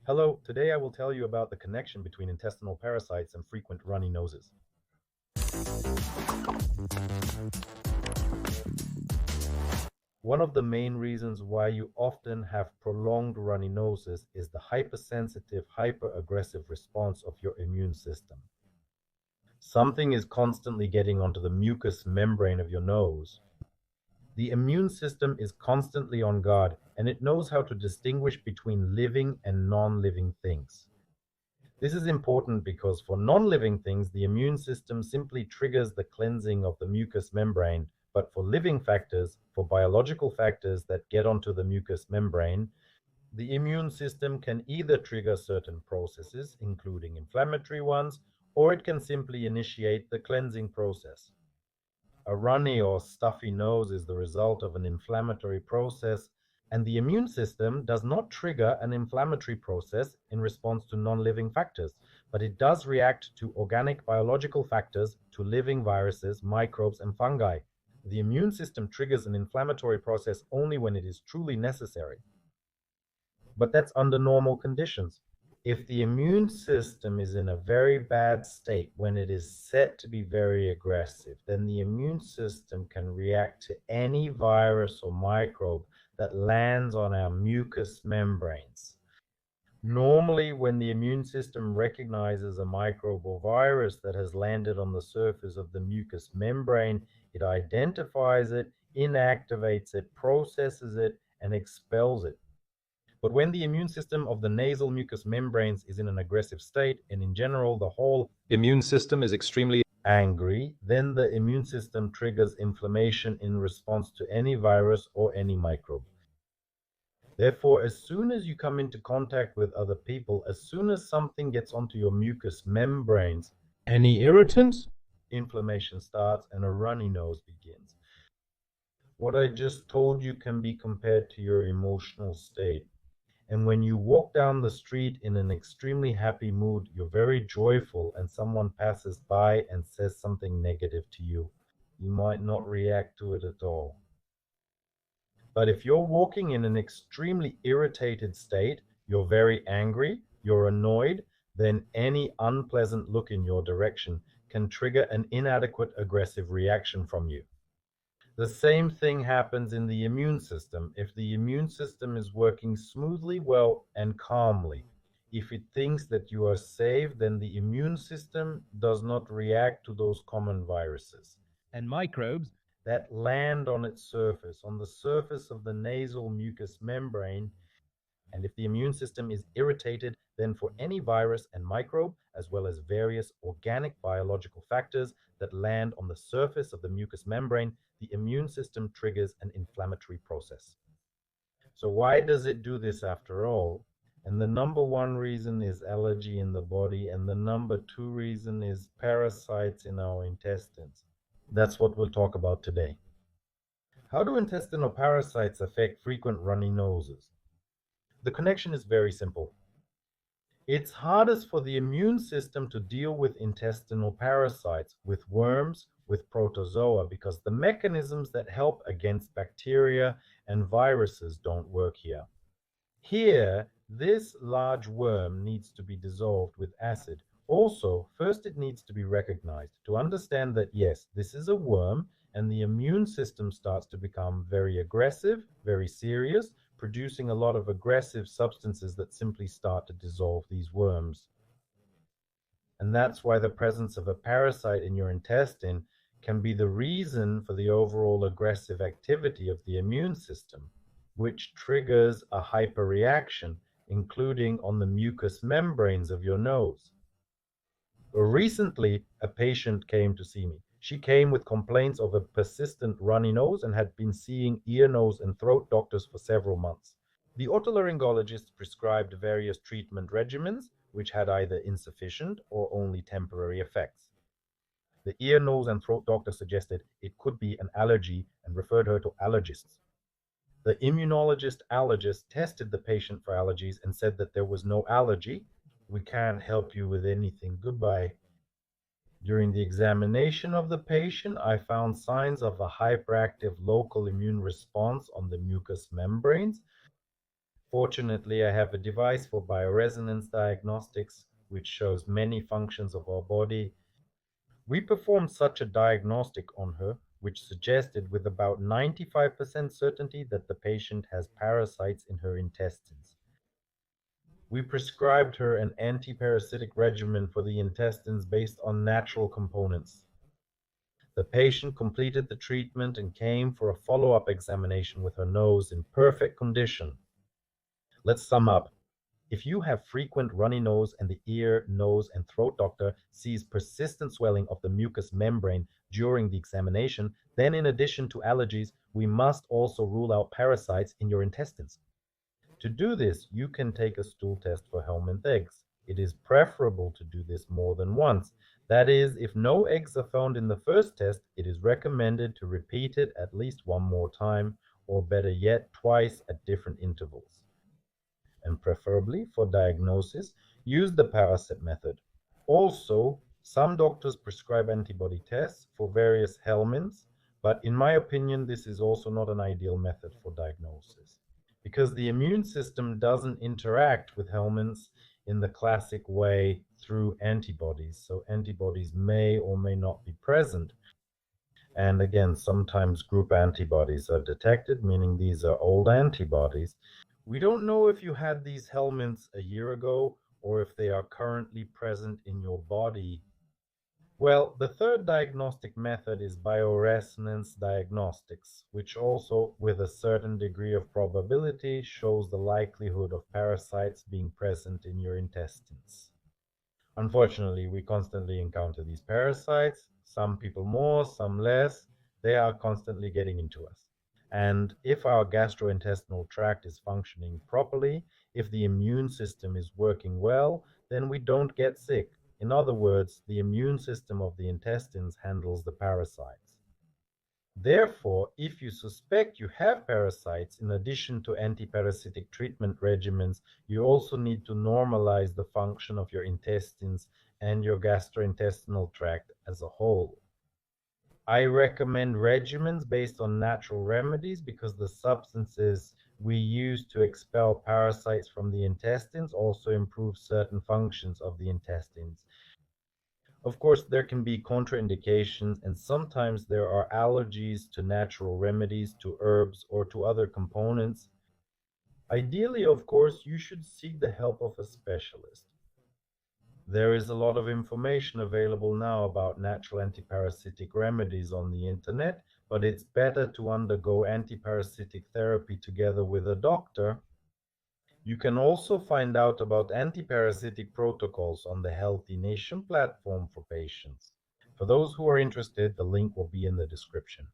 Hello, today I will tell you about the connection between intestinal parasites and frequent runny noses. One of the main reasons why you often have prolonged runny noses is the hypersensitive, hyperaggressive response of your immune system. Something is constantly getting onto the mucous membrane of your nose. The immune system is constantly on guard, and it knows how to distinguish between living and non-living things. This is important because for non-living things, the immune system simply triggers the cleansing of the mucous membrane. But for living factors, for biological factors that get onto the mucous membrane, the immune system can either trigger certain processes, including inflammatory ones, or it can simply initiate the cleansing process. A runny or stuffy nose is the result of an inflammatory process, and the immune system does not trigger an inflammatory process in response to non-living factors, but it does react to organic biological factors, to living viruses, microbes, and fungi. The immune system triggers an inflammatory process only when it is truly necessary, but that's under normal conditions. If the immune system is in a very bad state, when it is set to be very aggressive, then the immune system can react to any virus or microbe that lands on our mucous membranes. Normally, when the immune system recognizes a microbe or virus that has landed on the surface of the mucous membrane, it identifies it, inactivates it, processes it, and expels it. But when the immune system of the nasal mucous membranes is in an aggressive state, and in general the whole immune system is extremely angry, then the immune system triggers inflammation in response to any virus or any microbe. Therefore, as soon as you come into contact with other people, as soon as something gets onto your mucous membranes, any irritants, inflammation starts and a runny nose begins. What I just told you can be compared to your emotional state. And when you walk down the street in an extremely happy mood, you're very joyful, and someone passes by and says something negative to you, you might not react to it at all. But if you're walking in an extremely irritated state, you're very angry, you're annoyed, then any unpleasant look in your direction can trigger an inadequate aggressive reaction from you. The same thing happens in the immune system. If the immune system is working smoothly, well, and calmly, if it thinks that you are safe, then the immune system does not react to those common viruses and microbes that land on its surface, on the surface of the nasal mucous membrane. And if the immune system is irritated, then for any virus and microbe, as well as various organic biological factors that land on the surface of the mucous membrane, the immune system triggers an inflammatory process. So why does it do this after all? And the number one reason is allergy in the body, and the number two reason is parasites in our intestines. That's what we'll talk about today. How do intestinal parasites affect frequent runny noses? The connection is very simple. It's hardest for the immune system to deal with intestinal parasites, with worms, with protozoa, because the mechanisms that help against bacteria and viruses don't work here. Here, this large worm needs to be dissolved with acid. Also, first it needs to be recognized to understand that yes, this is a worm, and the immune system starts to become very aggressive, very serious, producing a lot of aggressive substances that simply start to dissolve these worms. And that's why the presence of a parasite in your intestine can be the reason for the overall aggressive activity of the immune system, which triggers a hyperreaction, including on the mucous membranes of your nose. Recently, a patient came to see me. She came with complaints of a persistent runny nose and had been seeing ear, nose, and throat doctors for several months. The otolaryngologist prescribed various treatment regimens, which had either insufficient or only temporary effects. The ear, nose, and throat doctor suggested it could be an allergy and referred her to allergists. The immunologist allergist tested the patient for allergies and said that there was no allergy. We can't help you with anything. Goodbye. During the examination of the patient, I found signs of a hyperactive local immune response on the mucous membranes. Fortunately, I have a device for bioresonance diagnostics, which shows many functions of our body. We performed such a diagnostic on her, which suggested with about 95% certainty that the patient has parasites in her intestines. We prescribed her an antiparasitic regimen for the intestines based on natural components. The patient completed the treatment and came for a follow-up examination with her nose in perfect condition. Let's sum up. If you have frequent runny nose and the ear, nose, and throat doctor sees persistent swelling of the mucous membrane during the examination, then in addition to allergies, we must also rule out parasites in your intestines. To do this, you can take a stool test for helminth eggs. It is preferable to do this more than once. That is, if no eggs are found in the first test, it is recommended to repeat it at least one more time, or better yet, twice at different intervals. And preferably for diagnosis, use the Parasite method. Also, some doctors prescribe antibody tests for various helminths, but in my opinion, this is also not an ideal method for diagnosis because the immune system doesn't interact with helminths in the classic way through antibodies. So antibodies may or may not be present. And again, sometimes group antibodies are detected, meaning these are old antibodies. We don't know if you had these helminths a year ago or if they are currently present in your body. Well, the third diagnostic method is bioresonance diagnostics, which also, with a certain degree of probability, shows the likelihood of parasites being present in your intestines. Unfortunately, we constantly encounter these parasites, some people more, some less. They are constantly getting into us. And if our gastrointestinal tract is functioning properly, if the immune system is working well, then we don't get sick. In other words, the immune system of the intestines handles the parasites. Therefore, if you suspect you have parasites, in addition to antiparasitic treatment regimens, you also need to normalize the function of your intestines and your gastrointestinal tract as a whole. I recommend regimens based on natural remedies because the substances we use to expel parasites from the intestines also improve certain functions of the intestines. Of course, there can be contraindications, and sometimes there are allergies to natural remedies, to herbs, or to other components. Ideally, of course, you should seek the help of a specialist. There is a lot of information available now about natural antiparasitic remedies on the internet, but it's better to undergo antiparasitic therapy together with a doctor. You can also find out about antiparasitic protocols on the Healthy Nation platform for patients. For those who are interested, the link will be in the description.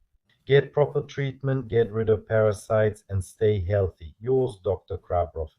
Get proper treatment, get rid of parasites, and stay healthy. Yours, Dr. Krabrov.